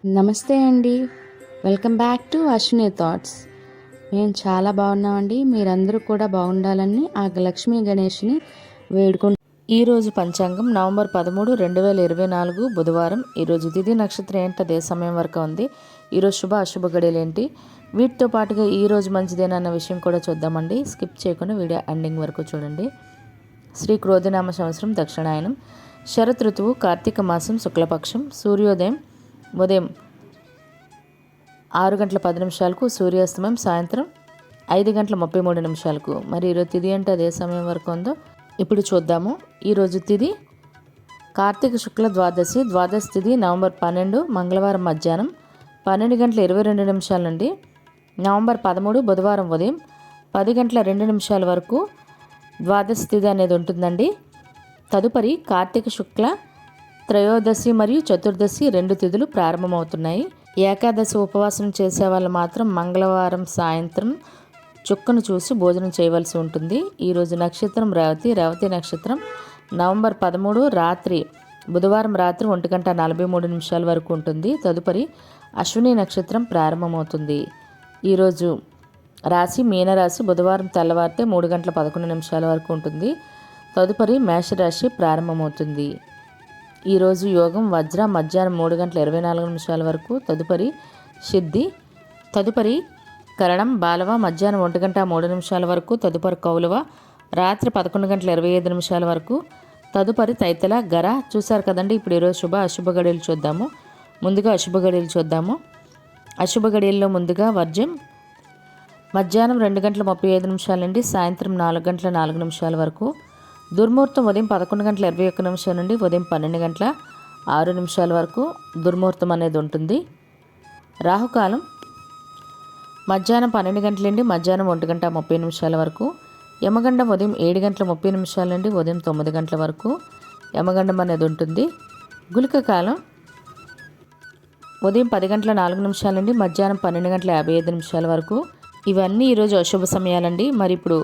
నమస్తే అండి. Welcome back to Ashwini thoughts. మేము చాలా బాగున్నామండి. మీరందరూ కూడా బాగుండాలని ఆ లక్ష్మీ గణేష్ని వేడుకుంటాం. ఈరోజు పంచాంగం నవంబర్ 13, 2024 బుధవారం. ఈరోజు తిథి నక్షత్రం ఏంటి, అదే సమయం వరకు ఉంది. ఈరోజు శుభ అశుభ గడియలు ఏంటి, వీటితో పాటుగా ఈరోజు మంచిదేనన్న విషయం కూడా చూద్దామండి. స్కిప్ చేయకుండా వీడియో ఎండింగ్ వరకు చూడండి. శ్రీ క్రోధినామ సంవత్సరం దక్షిణాయనం, శరత్ ఋతువు, కార్తీక మాసం, శుక్లపక్షం, సూర్యోదయం ఉదయం 6:10 సూర్యాస్తమయం సాయంత్రం 5:33. మరి ఈరోజు తిథి అంటే అదే సమయం వరకు ఉందో ఇప్పుడు చూద్దాము. ఈరోజు తిథి కార్తీక శుక్ల ద్వాదశి తిథి నవంబర్ 12 మంగళవారం మధ్యాహ్నం 12:22 నుండి నవంబర్ 13 బుధవారం ఉదయం 10:02 వరకు ద్వాదశి తిథి అనేది ఉంటుందండి. తదుపరి కార్తీక శుక్ల త్రయోదశి మరియు చతుర్దశి 2 తిథులు ప్రారంభమవుతున్నాయి. ఏకాదశి ఉపవాసం చేసే వాళ్ళు మాత్రం మంగళవారం సాయంత్రం చుక్కను చూసి భోజనం చేయవలసి ఉంటుంది. ఈరోజు నక్షత్రం రేవతి నక్షత్రం నవంబర్ 13 రాత్రి బుధవారం రాత్రి 1:43 వరకు ఉంటుంది. తదుపరి అశ్విని నక్షత్రం ప్రారంభమవుతుంది. ఈరోజు రాశి మీనరాశి బుధవారం తెల్లవారితే 3:11 వరకు ఉంటుంది. తదుపరి మేషరాశి ప్రారంభమవుతుంది. ఈరోజు యోగం వజ్ర మధ్యాహ్నం 3:24 వరకు. తదుపరి సిద్ధి, తదుపరి కరణం బాలవ మధ్యాహ్నం 1:03 వరకు. తదుపరి కౌలవ రాత్రి 11:25 వరకు. తదుపరి తైతల గర. చూశారు కదండి. ఇప్పుడు ఈరోజు శుభ అశుభ గడియలు చూద్దాము. ముందుగా అశుభ గడియలు చూద్దాము. అశుభ గడియల్లో ముందుగా వర్జం మధ్యాహ్నం 2:35 నుండి సాయంత్రం 4:04 వరకు. దుర్ముహూర్తం ఉదయం 11:21 నుండి ఉదయం 12:06 వరకు దుర్ముహూర్తం అనేది ఉంటుంది. రాహుకాలం మధ్యాహ్నం 12 గంటల నుండి మధ్యాహ్నం 1:30 వరకు. యమగండం ఉదయం 7:30 నుండి ఉదయం 9 గంటల వరకు యమగండం అనేది ఉంటుంది. గుళిక కాలం ఉదయం 10:04 నుండి మధ్యాహ్నం 12:55 వరకు. ఇవన్నీ ఈరోజు అశుభ సమయాలండి. మరి ఇప్పుడు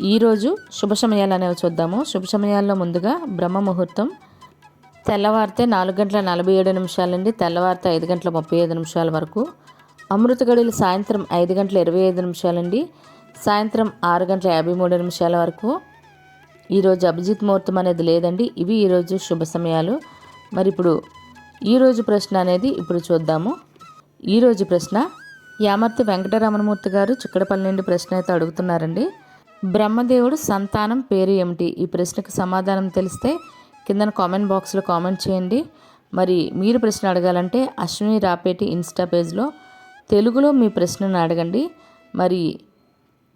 ఈరోజు శుభ సమయాలు అనేవి చూద్దాము. శుభ సమయాల్లో ముందుగా బ్రహ్మ ముహూర్తం తెల్లవారితే 4:47 నుండి తెల్లవారితే 5:35 వరకు. అమృత గడియలు సాయంత్రం 5:25 నుండి సాయంత్రం 6:53 వరకు. ఈరోజు అభిజిత్ ముహూర్తం అనేది లేదండి. ఇవి ఈరోజు శుభ సమయాలు. మరి ఇప్పుడు ఈరోజు ప్రశ్న అనేది ఇప్పుడు చూద్దాము. ఈరోజు ప్రశ్న యామర్తి వెంకటరమణమూర్తి గారు చిక్కడపల్లి నుండి ప్రశ్న అయితే అడుగుతున్నారండి. బ్రహ్మదేవుడు సంతానం పేరు ఏమిటి? ఈ ప్రశ్నకు సమాధానం తెలిస్తే కింద కామెంట్ బాక్స్లో కామెంట్ చేయండి. మరి మీరు ప్రశ్న అడగాలంటే అశ్విని రాపేటి ఇన్స్టా పేజ్లో తెలుగులో మీ ప్రశ్నను అడగండి. మరి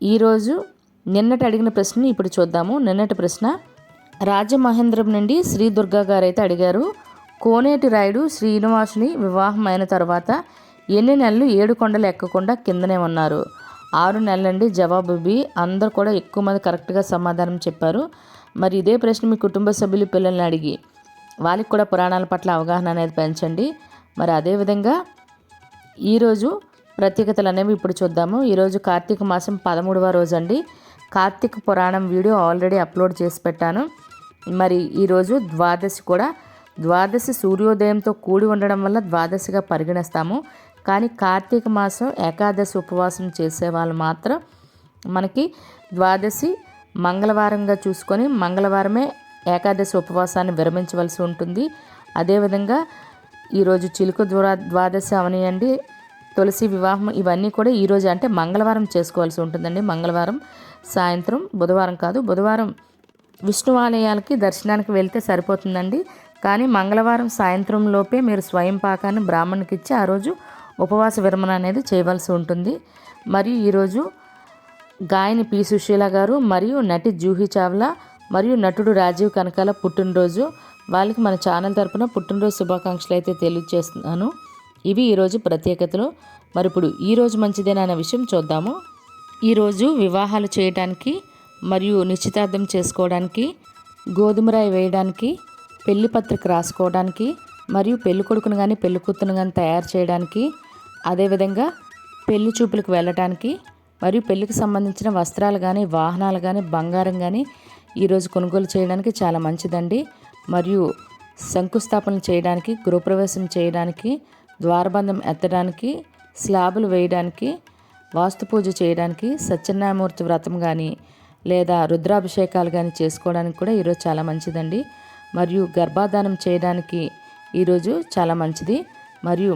ఈరోజు నిన్నటి అడిగిన ప్రశ్నని ఇప్పుడు చూద్దాము. నిన్నటి ప్రశ్న రాజమహేంద్రం నుండి శ్రీ దుర్గా గారు అయితే అడిగారు. కోనేటి రాయుడు శ్రీనివాసుని వివాహం అయిన తర్వాత ఎన్ని నెలలు 7 కొండలు ఎక్కకుండా కిందనే ఉన్నారు? 6 నెలలండి. జవాబు బి. అందరూ కూడా ఎక్కువ మంది కరెక్ట్గా సమాధానం చెప్పారు. మరి ఇదే ప్రశ్న మీ కుటుంబ సభ్యులు పిల్లల్ని అడిగి వాళ్ళకి కూడా పురాణాల పట్ల అవగాహన అనేది పెంచండి. మరి అదేవిధంగా ఈరోజు ప్రత్యేకతలు అనేవి ఇప్పుడు చూద్దాము. ఈరోజు కార్తీక మాసం 13వ రోజు అండి. కార్తీక పురాణం వీడియో ఆల్రెడీ అప్లోడ్ చేసి పెట్టాను. మరి ఈరోజు ద్వాదశి సూర్యోదయంతో కూడి ఉండడం వల్ల ద్వాదశిగా పరిగణిస్తాము. కానీ కార్తీక మాసం ఏకాదశి ఉపవాసం చేసే వాళ్ళు మాత్రం మనకి ద్వాదశి మంగళవారంగా చూసుకొని మంగళవారమే ఏకాదశి ఉపవాసాన్ని విరమించవలసి ఉంటుంది. అదేవిధంగా ఈరోజు చిలుక ద్వాదశి అవనియండి, తులసి వివాహం ఇవన్నీ కూడా ఈరోజు అంటే మంగళవారం చేసుకోవాల్సి ఉంటుందండి. మంగళవారం సాయంత్రం, బుధవారం కాదు, బుధవారం విష్ణు ఆలయాలకి దర్శనానికి వెళ్తే సరిపోతుందండి. కానీ మంగళవారం సాయంత్రం లోపే మీరు స్వయం పాకాన్ని బ్రాహ్మణునికి ఇచ్చి ఆ రోజు ఉపవాస విరమణ అనేది చేయవలసి ఉంటుంది. మరియు ఈరోజు గాయని పి సుశీల గారు మరియు నటి జూహీ చావ్లా మరియు నటుడు రాజీవ్ కనకాల పుట్టినరోజు. వాళ్ళకి మన ఛానల్ తరపున పుట్టినరోజు శుభాకాంక్షలు అయితే తెలియజేస్తున్నాను. ఇవి ఈరోజు ప్రత్యేకతలు. మరి ఇప్పుడు ఈరోజు మంచిదేనా అనే విషయం చూద్దాము. ఈరోజు వివాహాలు చేయడానికి మరియు నిశ్చితార్థం చేసుకోవడానికి, గోధుమరాయి వేయడానికి, పెళ్లి పత్రిక రాసుకోవడానికి మరియు పెళ్లి కొడుకును కానీ పెళ్లి కూతురును కానీ తయారు చేయడానికి, అదేవిధంగా పెళ్లి చూపులకు వెళ్ళటానికి మరియు పెళ్లికి సంబంధించిన వస్త్రాలు కానీ వాహనాలు కానీ బంగారం కానీ ఈరోజు కొనుగోలు చేయడానికి చాలా మంచిదండి. మరియు శంకుస్థాపన చేయడానికి, గృహప్రవేశం చేయడానికి, ద్వారబంధం ఎత్తడానికి, స్లాబులు వేయడానికి, వాస్తు పూజ చేయడానికి, సత్యనారాయణమూర్తి వ్రతం కానీ లేదా రుద్రాభిషేకాలు కానీ చేసుకోవడానికి కూడా ఈరోజు చాలా మంచిదండి. మరియు గర్భాధానం చేయడానికి ఈరోజు చాలా మంచిది. మరియు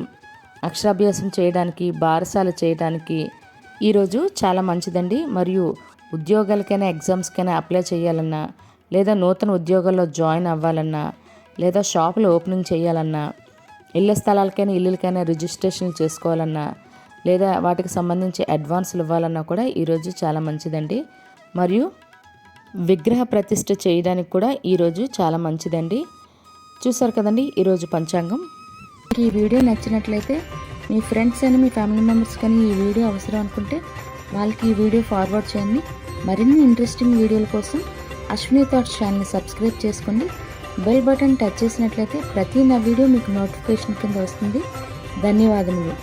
అక్షరాభ్యాసం చేయడానికి, బారసాల చేయడానికి ఈరోజు చాలా మంచిదండి. మరియు ఉద్యోగాలకైనా ఎగ్జామ్స్కైనా అప్లై చేయాలన్నా, లేదా నూతన ఉద్యోగాల్లో జాయిన్ అవ్వాలన్నా, లేదా షాపులు ఓపెనింగ్ చేయాలన్నా, ఇళ్ల స్థలాలకైనా ఇల్లులకైనా రిజిస్ట్రేషన్లు చేసుకోవాలన్నా, లేదా వాటికి సంబంధించి అడ్వాన్సులు ఇవ్వాలన్నా కూడా ఈరోజు చాలా మంచిదండి. మరియు విగ్రహ ప్రతిష్ఠ చేయడానికి కూడా ఈరోజు చాలా మంచిదండి. చూసారు కదండి ఈరోజు పంచాంగం. ఈ వీడియో నచ్చినట్లయితే మీ ఫ్రెండ్స్ అని, మీ ఫ్యామిలీ మెంబర్స్ కానీ ఈ వీడియో అవసరం అనుకుంటే వాళ్ళకి ఈ వీడియో ఫార్వర్డ్ చేయండి. మరిన్ని ఇంట్రెస్టింగ్ వీడియోల కోసం అశ్విని థాట్స్ ఛానల్ని సబ్స్క్రైబ్ చేసుకోండి. బెల్ బటన్ టచ్ చేసినట్లయితే ప్రతి నా వీడియో మీకు నోటిఫికేషన్ కింద వస్తుంది. ధన్యవాదములు.